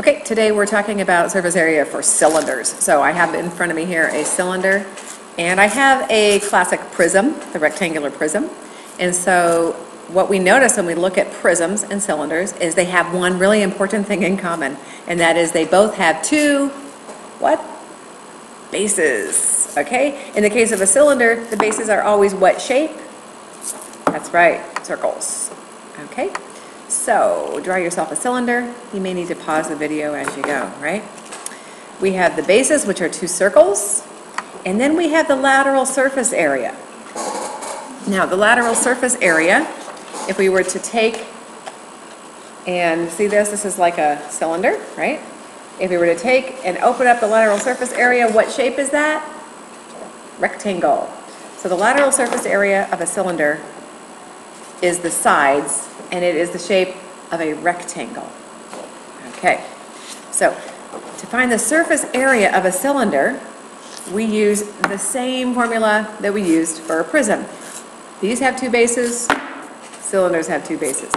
Okay, today we're talking about surface area for cylinders. So I have in front of me here a cylinder, and I have a classic prism, the rectangular prism. And so what we notice when we look at prisms and cylinders is they have one really important thing in common, and that is they both have two, what? Bases, okay? In the case of a cylinder, the bases are always what shape? That's right, circles, okay? So, draw yourself a cylinder. You may need to pause the video as you go, right? We have the bases, which are two circles, and then we have the lateral surface area. Now, the lateral surface area, if we were to take and see this is like a cylinder, right? If we were to take and open up the lateral surface area, what shape is that? Rectangle. So the lateral surface area of a cylinder is the sides, and it is the shape of a rectangle. Okay, so to find the surface area of a cylinder, we use the same formula that we used for a prism. These have two bases, cylinders have two bases.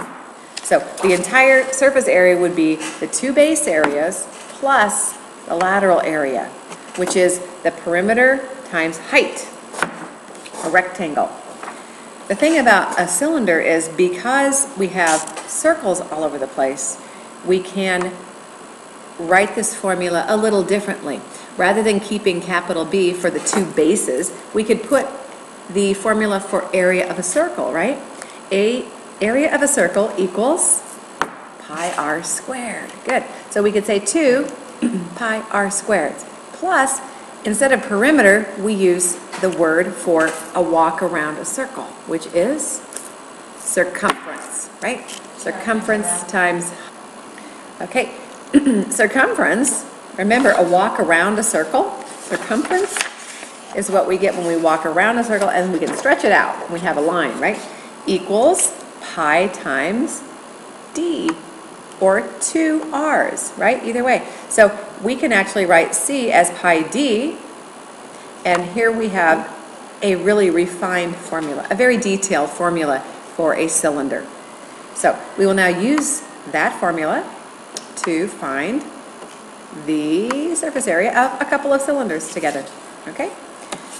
So the entire surface area would be the two base areas plus the lateral area, which is the perimeter times height, a rectangle. The thing about a cylinder is because we have circles all over the place, we can write this formula a little differently. Rather than keeping capital B for the two bases, we could put the formula for area of a circle, right? Area of a circle equals pi r squared. Good. So we could say 2 pi r squared plus, instead of perimeter, we use the word for a walk around a circle, which is circumference, right? Circumference times, okay, circumference, remember a walk around a circle, circumference is what we get when we walk around a circle, and we can stretch it out when we have a line, right? Equals pi times d, or 2 r's, right? Either way. So we can actually write C as pi d, and here we have a really refined formula, a very detailed formula for a cylinder. So we will now use that formula to find the surface area of a couple of cylinders together, okay?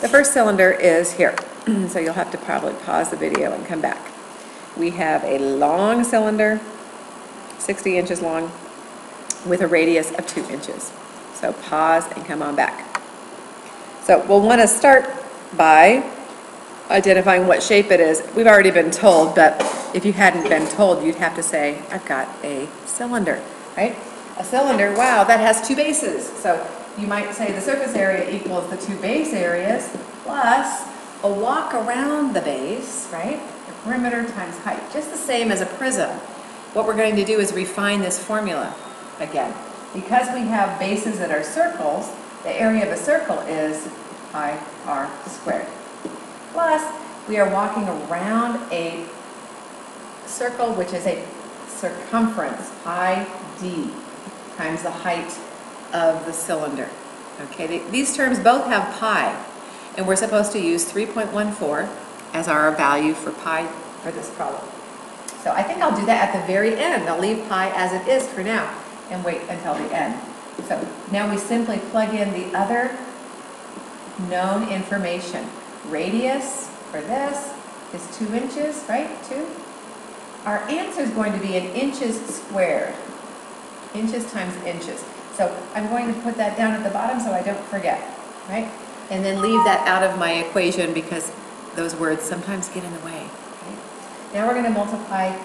The first cylinder is here, so you'll have to probably pause the video and come back. We have a long cylinder, 60 inches long, with a radius of 2 inches. So pause and come on back. So we'll want to start by identifying what shape it is. We've already been told, but if you hadn't been told, you'd have to say, I've got a cylinder, right? A cylinder, wow, that has two bases. So you might say the surface area equals the two base areas plus a walk around the base, right? The perimeter times height, just the same as a prism. What we're going to do is refine this formula again. Because we have bases that are circles, the area of a circle is pi r squared. Plus, we are walking around a circle, which is a circumference, pi d, times the height of the cylinder. Okay, these terms both have pi, and we're supposed to use 3.14 as our value for pi for this problem. So I think I'll do that at the very end. I'll leave pi as it is for now and wait until the end. So now we simply plug in the other known information. Radius for this is 2 inches, right? 2. Our answer is going to be in inches squared. Inches times inches. So I'm going to put that down at the bottom so I don't forget, right? And then leave that out of my equation because those words sometimes get in the way. Okay? Now we're going to multiply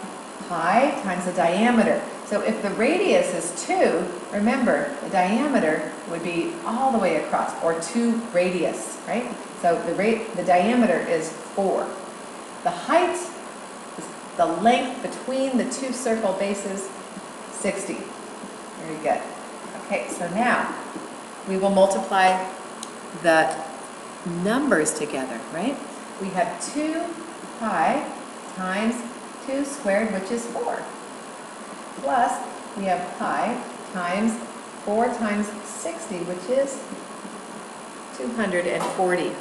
pi times the diameter. So if the radius is 2, remember the diameter would be all the way across, or 2 radius, right? So the diameter is 4. The height is the length between the two circle bases, 60. Very good. Okay, so now we will multiply the numbers together, right? We have 2 pi times 2 squared, which is 4. Plus, we have pi times 4 times 60, which is 240.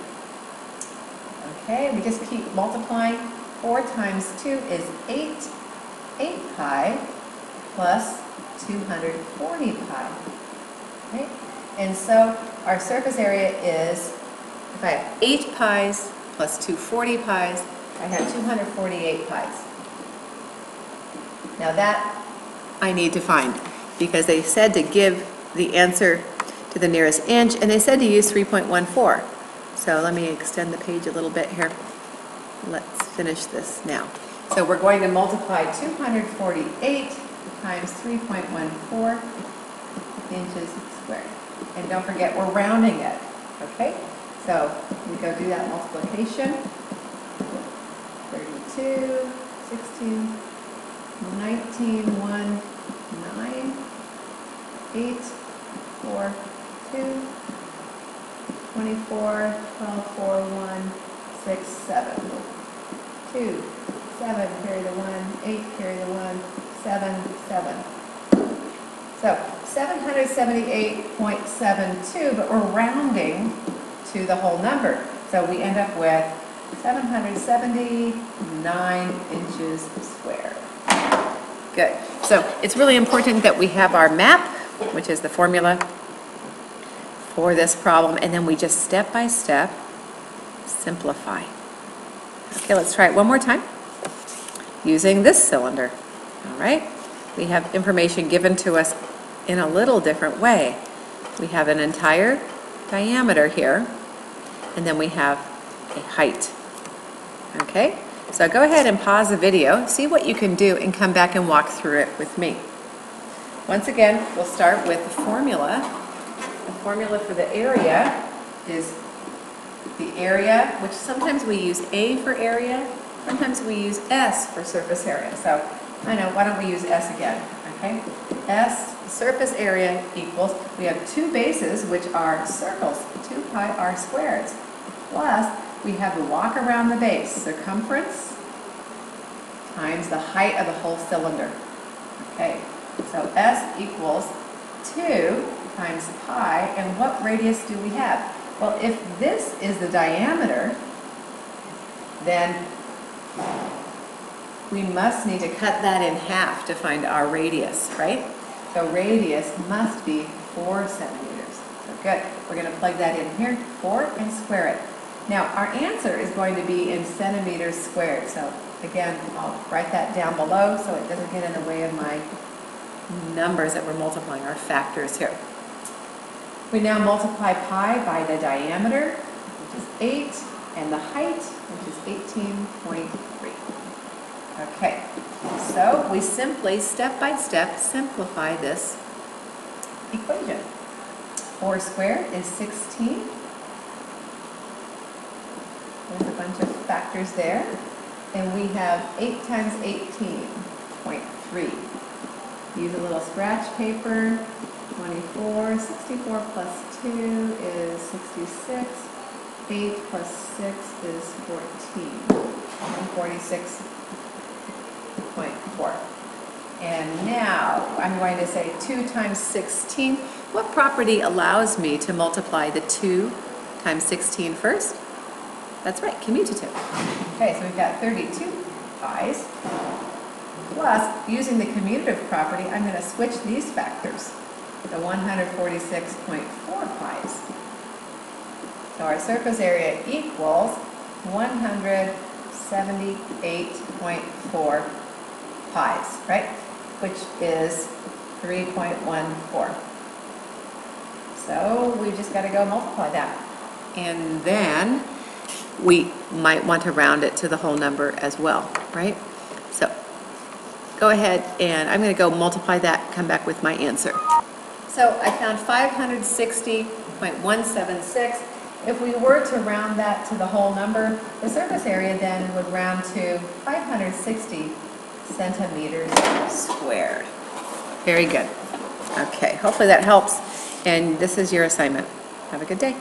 Okay, we just keep multiplying. 4 times 2 is 8. 8 pi plus 240 pi. Okay? And so our surface area is, if I have 8 pi's plus 240 pi's, I have 248 pi's. Now that I need to find, because they said to give the answer to the nearest inch, and they said to use 3.14. So let me extend the page a little bit here. Let's finish this now. So we're going to multiply 248 times 3.14 inches squared. And don't forget, we're rounding it, okay? So we go do that multiplication. 32, 16, 19, 1, 9, 8, 4, 2, 24, 12, 4, 1, 6, 7. 2, 7, carry the 1, 8, carry the 1, 7, 7. So 778.72, but we're rounding to the whole number. So we end up with 779 inches squared. Good. So it's really important that we have our map, which is the formula for this problem, and then we just step by step simplify. Okay, let's try it one more time using this cylinder. All right, we have information given to us in a little different way. We have an entire diameter here, and then we have a height. Okay, so go ahead and pause the video, see what you can do, and come back and walk through it with me. Once again, we'll start with the formula. The formula for the area is the area, which sometimes we use A for area, sometimes we use S for surface area. So I know, why don't we use S again, okay? S, surface area equals, we have two bases which are circles, 2 pi r squareds, plus we have the walk around the base, circumference times the height of the whole cylinder. Okay, so S equals 2 times pi, and what radius do we have? Well, if this is the diameter, then we must need to cut that in half to find our radius, right? So radius must be 4 centimeters. So good. We're going to plug that in here, 4, and square it. Now, our answer is going to be in centimeters squared. So again, I'll write that down below so it doesn't get in the way of my numbers that we're multiplying, our factors here. We now multiply pi by the diameter, which is 8, and the height, which is 18.3. Okay, so we simply, step by step, simplify this equation. 4 squared is 16. There's a bunch of factors there. And we have 8 times 18.3. Use a little scratch paper. 24, 64 plus 2 is 66, 8 plus 6 is 14, and 46.4. And now I'm going to say 2 times 16. What property allows me to multiply the 2 times 16 first? That's right, commutative. Okay, so we've got 32 pi's. Plus, using the commutative property, I'm going to switch these factors. The 146.4 pi's. So our surface area equals 178.4 pi's, right? Which is 3.14. So we just got to go multiply that. And then we might want to round it to the whole number as well, right? So go ahead, and I'm going to go multiply that, come back with my answer. So I found 560.176. If we were to round that to the whole number, the surface area then would round to 560 centimeters squared. Very good. Okay, hopefully that helps. And this is your assignment. Have a good day.